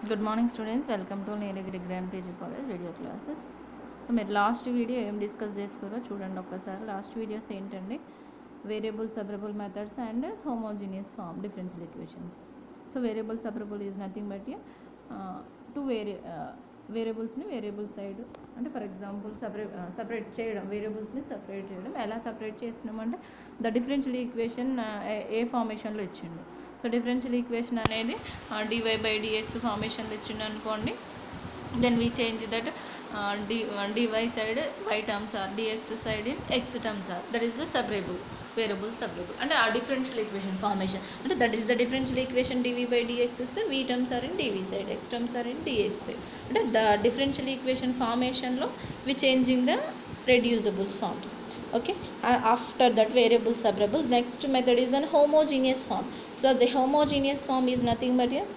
Good morning students, welcome to Nilagiri grand PG college video classes. So మీరు last video ఏం discuss చేసుకోరో చూడండి ఒక్కసారి. లాస్ట్ వీడియోస్ ఏంటండి, variable separable methods and homogeneous form differential equations. So variable separable is nothing but two వేరియబుల్స్ని variable side అంటే for example separate చేయడం, వేరియబుల్స్ని సపరేట్ చేయడం. ఎలా సపరేట్ చేసినామంటే ద డిఫరెన్షియల్ ఈక్వేషన్ ఏ ఫార్మేషన్లో ఇచ్చిండు. సో డిఫరెన్షియల్ ఈక్వేషన్ అనేది dy/dx ఫార్మేషన్లో ఇచ్చిండు అనుకోండి. Then we change that dy side y terms are, dx side in x terms are. That is the separable, variable separable. And our differential equation formation, and that is the differential equation dv/dx is the v terms are in dv side, x terms are in dx side. And the differential equation formation lo we changing the reducible forms. Okay, after that variable separable, next method is an homogeneous form. So the homogeneous form is nothing but here,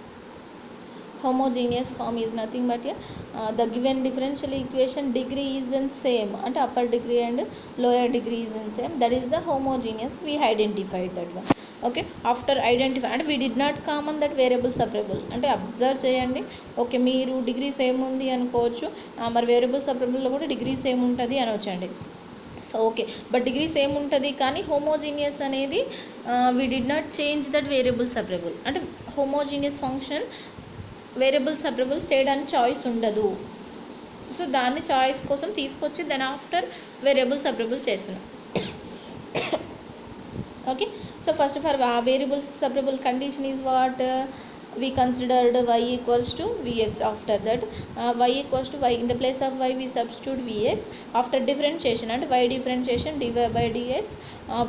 the given differential equation degree is in same, and upper degree and lower degree is in same. That is the homogeneous. We identified that one. Okay, after identify, and we did not come on that variable separable. అంటే observe చేయండి. Okay, మీరు degree same ఉంది అనుకోవచ్చు, మరి variable సపరబుల్లో కూడా degree same ఉంటుంది అనవచ్చండి. So okay, but degree same ఉంటుంది కానీ హోమోజీనియస్ అనేది we did not change that variable separable. అంటే హోమోజీనియస్ ఫంక్షన్ వేరియబుల్ సపరబుల్ చేయడానికి చాయిస్ ఉండదు. సో దాన్ని చాయిస్ కోసం తీసుకొచ్చి దెన్ ఆఫ్టర్ వేరియబుల్ సపరబుల్ చేస్తున్నాం. Okay, so first of all variable separable condition is what we considered y equals to vx. After that y equals to y, in the place of y we substitute vx. After differentiation and y differentiation dy/dx,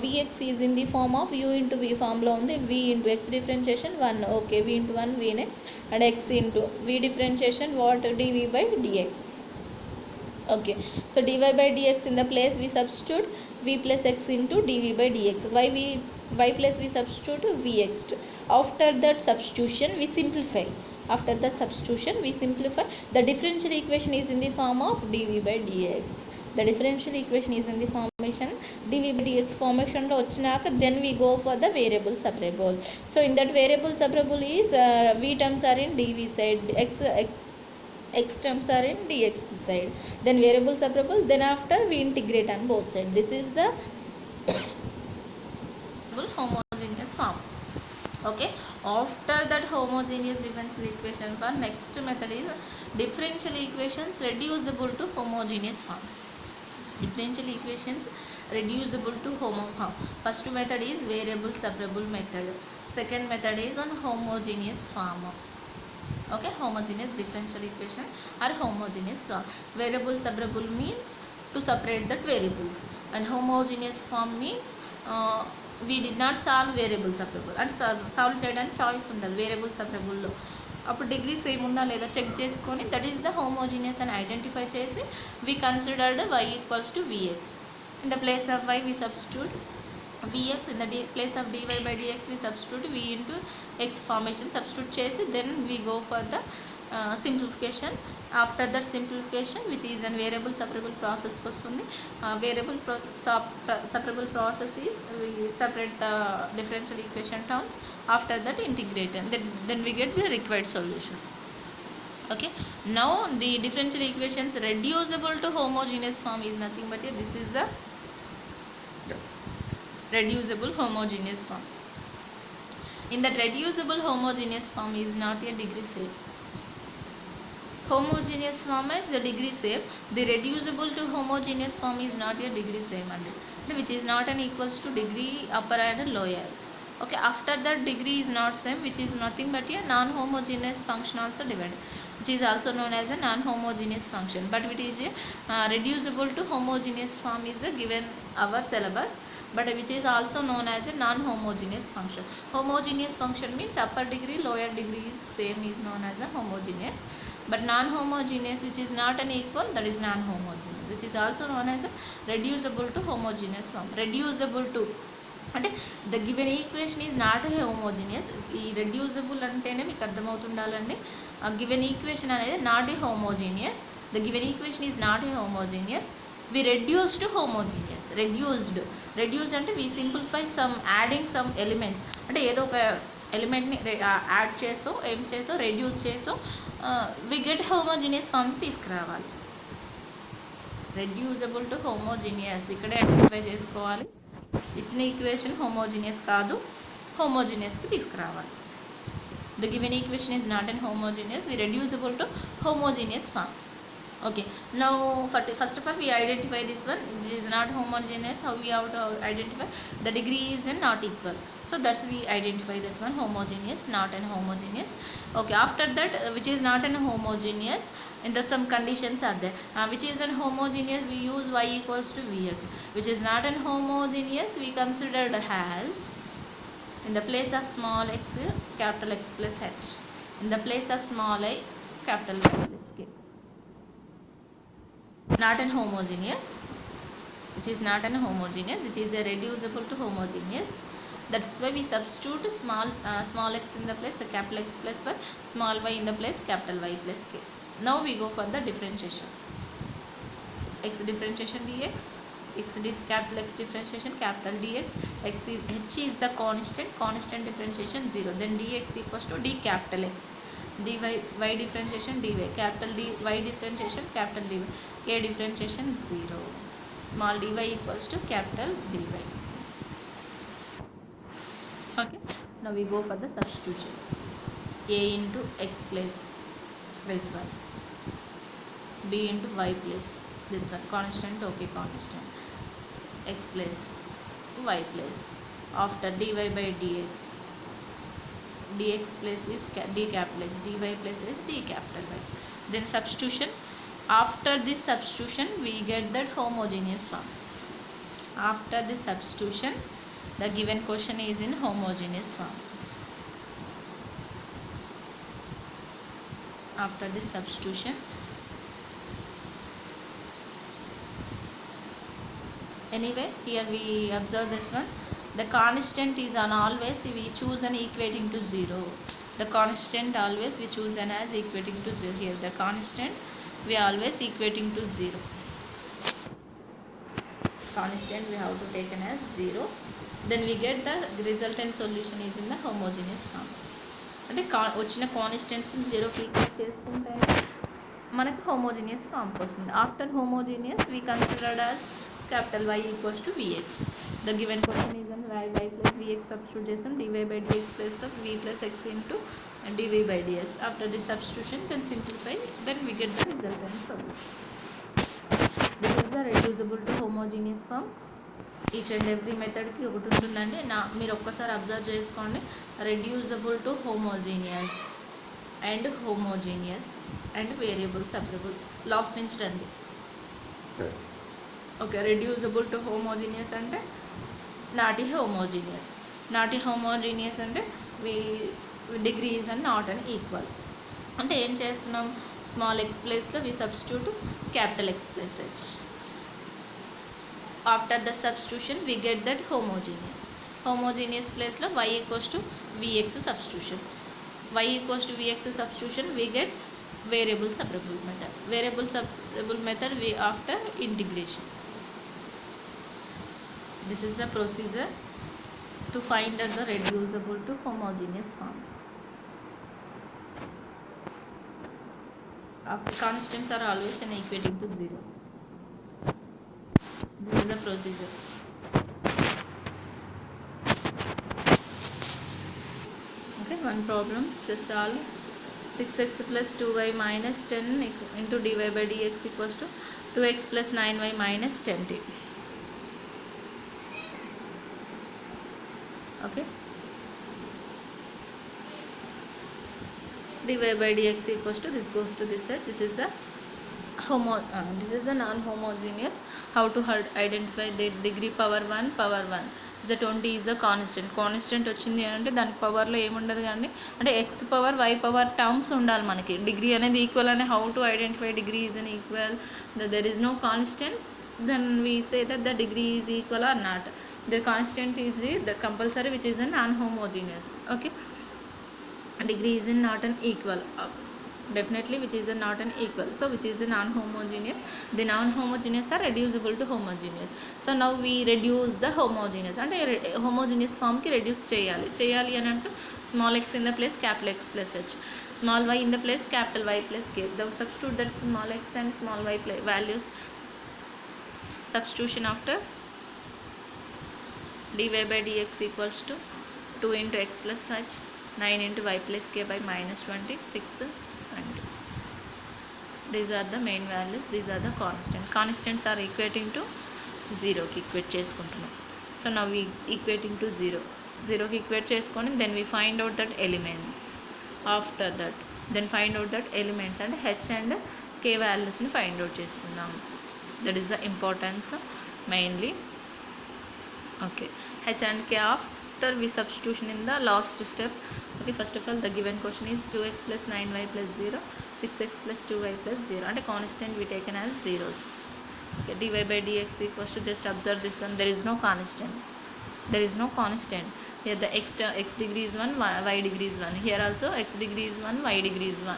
vx is in the form of u into v form lo undi. V into x differentiation 1. Okay, v into 1 v ne, and x into v differentiation what, dv/dx. Okay, so dy/dx in the place we substitute v plus x into dv/dx. Y plus we substitute vx. After that substitution we simplify. The differential equation is in the form of dv/dx. The differential equation is in the formation dv/dx formation lo vachinaka, then we go for the variable separable. So in that variable separable is v terms are in dv side, x terms are in dx side, then variable separable, then after we integrate on both sides. This is the homogeneous form. Okay, after that homogeneous differential equation form, next method is differential equations reducible to homogeneous form. Differential equations reducible to homo form. First method is variable separable method. Second method is on homogeneous form. Okay, homogeneous differential equation or homogeneous form. Variable separable means to separate that variables, and homogeneous form means we did not solve variable separable. and solve చేయడానికి choice ఉండదు variable సపరబుల్లో. అప్పుడు degree same ఉందా లేదా check చేసుకొని that is the homogeneous అని identify చేసి we considered y equals to vx. In the place of y we substitute vx, in the place of dy/dx we substitute v into x formation substitute chesi, then we go for the simplification. After that simplification, which is an variable separable process kostundi, variable separable process is we separate the differential equation terms. After that integrate, and then we get the required solution. Okay, now the differential equations reducible to homogeneous form is nothing but here, this is the reducible homogeneous form. In that reducible homogeneous form is not a degree same. Homogeneous form is the degree same. The reducible to homogeneous form is not a degree same, and which is not an equals to degree upper and lower. Okay, after that degree is not same, which is nothing but a non-homogeneous function also divided, which is also known as a non-homogeneous function. But it is a reducible to homogeneous form is the given our syllabus, but which is also known as a non-homogeneous function. Homogeneous function means upper degree lower degree is same, is known as a homogeneous. But non-homogeneous, which is not an equal, that is non-homogeneous, which is also known as a reducible to homogeneous form. Reducible to అంటే the given equation is not a homogeneous. ఈ reducible అంటేనే మీకు అర్థమవుతుండాలండి, given equation అనేది not a homogeneous. The given equation is not a homogeneous. We reduce to homogeneous. Reduced అంటే we simplify some, adding some elements. అంటే ఏదో ఒక ఎలిమెంట్ని add చేసో ఏం చేసో రెడ్యూస్ చేసో వి గెట్ హోమోజీనియస్ ఫామ్ తీసుకురావాలి. రెడ్యూజబుల్ టు హోమోజీనియస్ ఇక్కడే ఐడెంటిఫై చేసుకోవాలి. ఇచ్చిన ఈక్వేషన్ హోమోజీనియస్ కాదు, హోమోజీనియస్కి తీసుకురావాలి. The given equation is not an homogeneous, we reducible to homogeneous form. Okay, now first of all we identify this one, which is not homogeneous. How we have to identify? The degree is not equal, so that's we identify that one homogeneous, not an homogeneous. Okay, after that which is not an homogeneous, in the some conditions are there. Which is an homogeneous, we use y equals to vx. Which is not an homogeneous, we considered as in the place of small x, capital X plus h. In the place of small I, capital Y plus k. Not an homogeneous, which is not an homogeneous, which is a reducible to homogeneous. That's why we substitute small x in the place capital X plus y, small y in the place capital Y plus k. Now we go for the differentiation. X differentiation dx, capital X differentiation capital dx, h is the constant differentiation 0, then dx equals to d capital X, dy y differentiation dy, capital D y differentiation capital dy, k differentiation 0, small dy equals to capital dy. Okay, now we go for the substitution. A into x place this one, b into y place this one, constant, okay, constant, x place y place. After dy by dx, dx place is d capital X, dy place is d capital Y. Then substitution. After this substitution we get that homogeneous form. After this substitution the given question is in homogeneous form. After this substitution, anyway here we observe this one, the constant is on always we choose an equating to 0. The constant always we choose an as equating to 0. Here the constant we always equating to 0. Constant we have to take an as 0. Then we get the resultant solution is in the homogeneous form. అంటే వచ్చిన కాన్స్టెంట్స్ని 0కి equate చేసుకుంటే మనకు homogeneous ఫామ్కి వస్తుంది. After homogeneous we considered as capital Y equals to Vx. The given question is on y plus Vx substitute చేస్తాం, dy by dx plus v plus x into dy by ds. After this substitution then simplify, then we get the resultant solution. This is the reducible to homogeneous form. Each and every మెథడ్కి ఒకటి ఉంటుందండి. మీరు ఒక్కసారి observe చేసుకోండి. Reducible to homogeneous and variable separable. Last నుంచి రండి. Okay, reducible to homogeneous అంటే not homogeneous అంటే degree is and not and equal. అంటే ఏం చేస్తున్నాం, స్మాల్ ఎక్స్ ప్లేస్లో we substitute capital x plus h. After the substitution we get that homogeneous place lo y equals to vx substitution. We get variable separable method we after integration. This is the procedure to find the reducible to homogeneous form. After constants are always an equating to 0. This is the procedure. Okay, one problem to solve. 6x plus 2y minus 10 into dy by dx equals to 2x plus 9y minus 10t. Okay, dy by dx equals to, this goes to this side, this is the this is a non-homogeneous. How to identify the degree power 1 the 20 is the constant వచ్చింది అంటే దానికి పవర్లో ఏముండదు కానీ అంటే X power Y power terms ఉండాలి మనకి. Degree అనేది ఈక్వల్ అని how to identify degree is unequal, there is no constants, then we say that the degree is equal or not. The constant is the compulsory which is an non homogeneous. Okay, degree is not an equal. definitely which is a not an equal, so which is a non-homogeneous. The non-homogeneous are reducible to homogeneous. So now we reduce the homogeneous, అంటే homogeneous form కి reduce చేయాలి అని అంటే small x in the place capital X plus h, small y in the place capital Y plus k. The substitute that small x and small y values, substitution after dy by dx equals to 2 into x plus h, 9 into y plus k by minus 26 and these are the main values, these are the constants are equating to 0 కి equate చేసుకుంటున్నాం. So now we equating to 0 కి equate చేసుకొని then we find out that elements. After that then find out that elements and h and k values ని find out చేస్తున్నాం. That is the importance mainly. Okay, h and k after we substitution in the last step. Okay, first of all the given question is 2x plus 9y plus 0, 6x plus 2y plus 0 and a constant we taken as zeros. Okay, dy by dx equals to, just observe this one, there is no constant, here the x degree is 1, y degree is 1, here also x degree is 1, y degree is 1,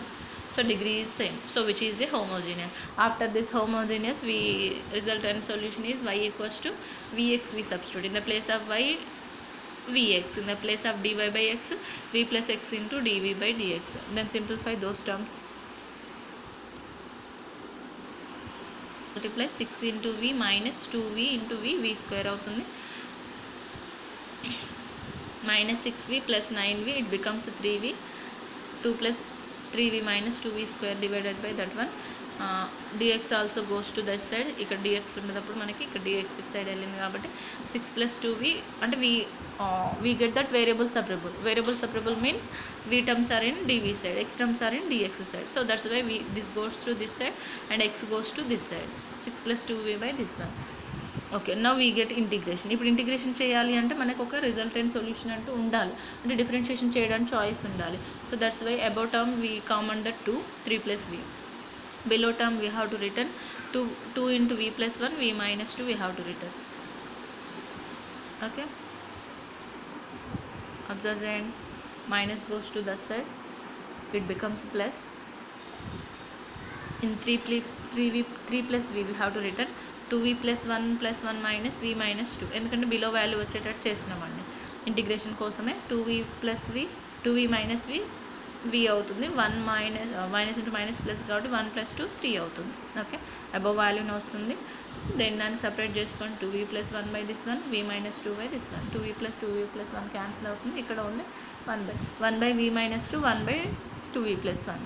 so degree is same, so which is a homogeneous. After this homogeneous we resultant solution is y equals to vx, we substitute in the place of y vx, in the place of dy by x v plus x into dv by dx, then simplify those terms. Multiply 6 into v minus 2v into v square అవుతుంది, minus 6v plus 9v, it becomes 3v, 2 plus 3v minus 2v square divided by that one. dx also goes to that side, ఇక్కడ dx ఉండేటప్పుడు మనకి ఇక్కడ dx it side వెళ్ళింది కాబట్టి 6 plus 2v అంటే we get that variable separable means v terms are in dv side, x terms are in dx side, so that's why this goes to this side and x goes to this side, 6 plus 2v by this one. Okay, now we get integration. ఇప్పుడు integration చేయాలి అంటే మనకు ఒక resultant solution అంటూ ఉండాలి, అంటే differentiation చేయడానికి choice ఉండాలి. So that's why about term we common that 2 3 plus v, below term we have to return 2 into v plus 1, v minus 2 we have to return. Okay, observe the end, minus goes to the side, it becomes plus. In 3 plus v we have to return 2v plus 1 minus v minus 2, ఎందుకంటే below value వచ్చేటట్టు చేసినామండి integration కోసమే. 2v plus v, 2v minus v అవుతుంది, 1 minus into minus plus కాబట్టి 1 plus 2 3 అవుతుంది. Okay, above వాల్యూని వస్తుంది, then దాన్ని సపరేట్ చేసుకొని 2v plus 1 by this one, v minus 2 by this one, 2v plus 1 cancel అవుతుంది, ఇక్కడ ఉంది 1 by v minus 2, 1 by 2v plus 1,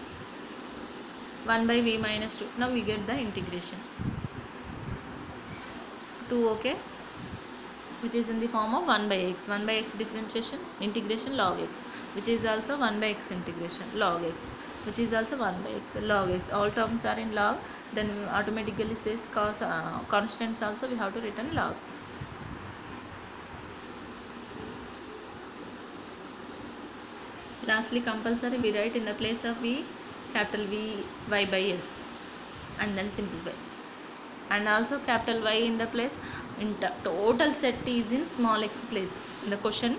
1 by v minus 2. Now we get the integration 2, okay, which is in the form of 1 by x differentiation integration log x, which is also 1 by x integration log x, which is also 1 by x log x. All terms are in log, then automatically says cos constants also we have to return log. Lastly, compulsory we write in the place of v capital V y by x and then simplify, and also capital Y in the place, in total set is in small x place, in the question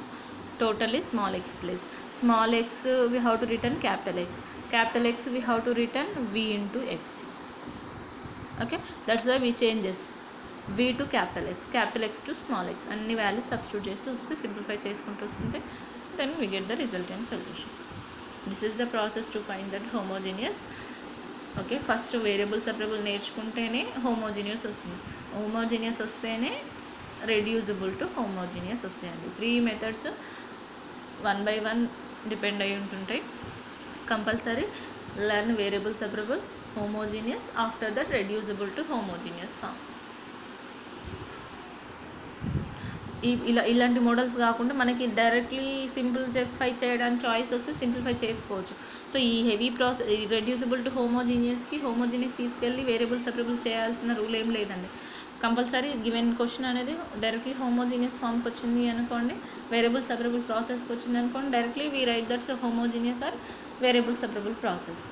total is small x place, small x we have to return capital X we have to return v into x. Okay, that's why we changes v to capital X to small x, అన్ని values substitute చేసి వస్తే simplify చేసుకుంటూ వస్తుంటే then we get the resultant solution. This is the process to find that homogeneous. Okay, first variable separable నేర్చుకుంటేనే homogeneous వస్తుంది, homogeneous వస్తేనే reducible to homogeneous వస్తాయండి. 3 methods 1 by 1 depend అయి ఉంటుంటాయి. Compulsory learn variable separable, homogeneous, after that reducible to homogeneous form. ఇలాంటి models కాకుండా మనకి directly simplify చేయడానికి చాయిస్ వస్తే సింప్లిఫై చేసుకోవచ్చు. సో ఈ heavy process reducible to homogeneous తీసుకెళ్ళి వేరియబుల్ సెపరబుల్ చేయాల్సిన రూల్ ఏం లేదండి. కంపల్సరీ గివెన్ క్వశ్చన్ అనేది డైరెక్ట్లీ హోమోజీనియస్ ఫామ్కి వచ్చింది అనుకోండి, వేరియబుల్ సెపరబుల్ ప్రాసెస్కి వచ్చింది అనుకోండి, directly we write that's homogeneous or variable separable process.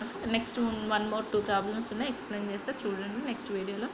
Okay, next 1 more 2 problems ఉన్నాయి, ఎక్స్ప్లెయిన్ చేస్తా చూడండి నెక్స్ట్ వీడియోలో.